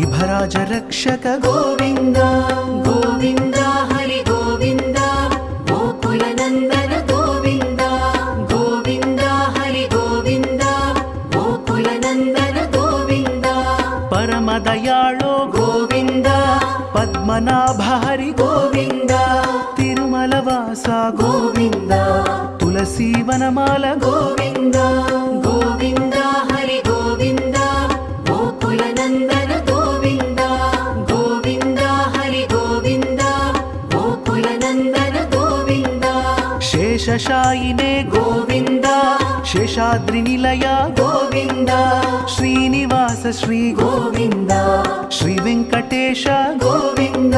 इभराज रक्षक गोविंद गोविंद हरि गोविंद गोकुल नंदन गोविंद गोविंद हरि गोविंद गोकुल नंदन गोविंद परम दयाळो गोविंद पद्मनाभ हरि गोविंद तिरुमलवास गोविंद तुलसी वनमाल गोविंद गोविंद हरि गोविंद गोकुल नंदन गोविंद गोविंद हरि गोविंद गोकुल नंदन गोविंद शेषशायिने गोविंद शेषाद्रि निलय गोविंद श्रीनिवास श्री गोविंद श्री वेंकटेश गोविंद